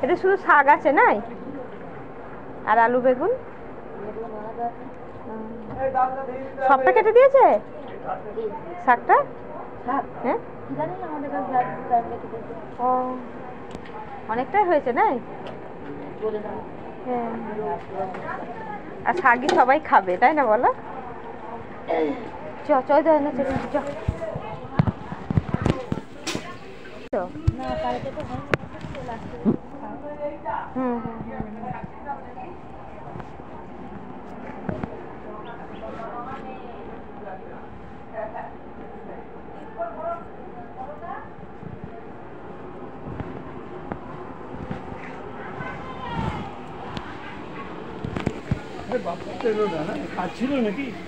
এটা শুধু শাক আছে নাই, আর আলু বেগুন সবটা কেটে দিয়েছে শাকটা। হ্যাঁ ও অনেকটাই হয়েছে নাই। হ্যাঁ আর শাকই সবাই খাবে তাই না বলো? চ চল চ হুম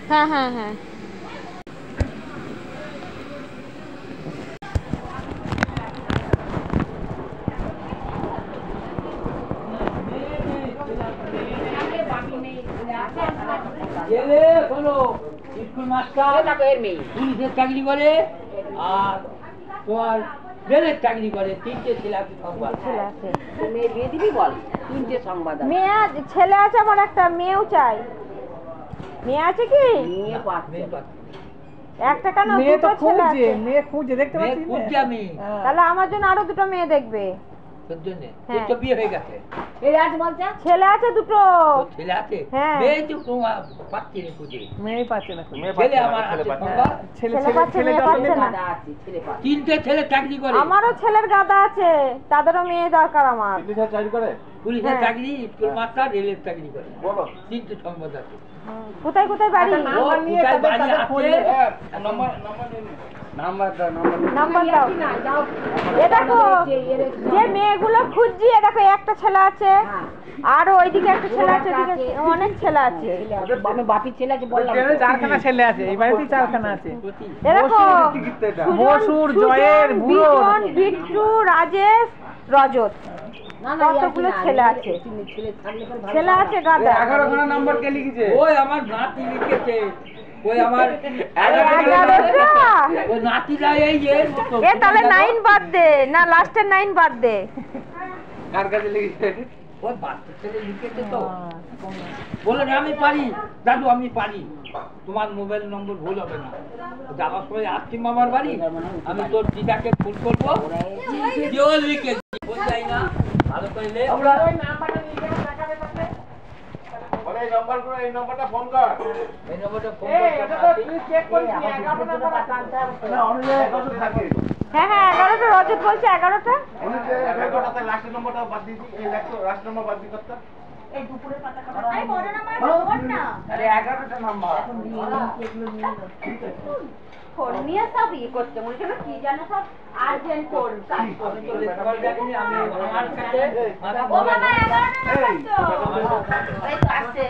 হ্যাঁ হ্যাঁ হ্যাঁ স্কুল মাস্টার পুলিশের চাকরি করে আর তোমার রেলের চাকরি করে। তিনটে ছেলে আছে সংবাদ মেয়ে বিয়ে দিবি বল। তিনটে সংবাদ মেয়ে ছেলে আছে আমার, একটা মেয়েও চাই। মেয়ে আছে কি? একটা কেন দুটো ছেলে আছে। মেয়ে খুঁজে দেখতে পাচ্ছি আমি। তাহলে আমার জন্য আরো দুটো মেয়ে দেখবে। তোর জন্য তো বিয়ে হয়ে গেছে। ছেলে আছে দুটো। ছেলে আছে হ্যাঁ মেয়ে তো তোমার পাচ্ছি না খুঁজে। মেয়ে পাচ্ছে না। ছেলে আমার আছে সংবাদ। ছেলে পাচ্ছে না। তিনটে ছেলে চাকরি করে। আমারও ছেলের গাদা আছে, তাদেরও মেয়ে দরকার আমার। পুলিশের চাকরি করে, পুলিশের চাকরি, স্কুল মাস্টার, রেলের চাকরি করে। বলো তিনটে সংবাদ আছে। কোথায় কোথায় বাড়ি? নাম্বার দাও। এ দেখো যে মেয়েগুলো খুঁজছি, এ দেখো একটা ছেলে আছে, আর ওইদিকে একটা ছেলে আছে, ওইদিকে অনেক ছেলে আছে। বাপির ছেলে আছে বললাম, চারখানা ছেলে আছে এই বাড়িতেই, চারখানা আছে। এ দেখো বসুর, জয়ের, বিজন, বিট্টু, রাজেশ, রজত, কতগুলো ছেলে আছে। ছেলে আছে গাদা। 11খানা নাম্বার কে লিখেছে? ওই আমার নাতি লিখেছে। ওই আমার 11টা। ওই নাতিটা এই যে এ তাহলে 9 বাদ দে না, লাস্টের 9 বাদ দে। কার কাছে লিখেছে? ওই বাচ্চা ছেলে লিখেছে তো। বলে আমি পারি দাদু, আমি পারি, তোমার মোবাইল নম্বর ভুল হবে না। যাওয়ার সময় আসছি মামার বাড়ি, আমি তোর দিদাকে ফোন করবো। কেউ লিখেছি যাই না ভালো করে লে। এই নাম্বার করে, এই নাম্বারটা ফোন কর। এই নম্বরটা ফোন এটা তো তুই চেক করিস নি, 11 নাম্বার আছে। না অনুযায়ী কত থাকে? হ্যাঁ হ্যাঁ 11টা, রজত বলছে 11টা। অনুযায়ী 11টাতে লাস্ট নাম্বারটা বাদ দিয়ে দিই। এই দেখো লাস্ট নাম্বার বাদ দিয়ে করতে। এই দুপুরে পাতা কাটা। আরে বড় নাম্বার বল না। আরে 11টা নাম্বার। ফোন নিয়ে সব ই করতে মনে হলো কি জানো, সব আর্জেন্ট ফোন কাজ করে। আমি আমার কাছে ও বাবা 11 নাম্বার তো। এই তো আসছে।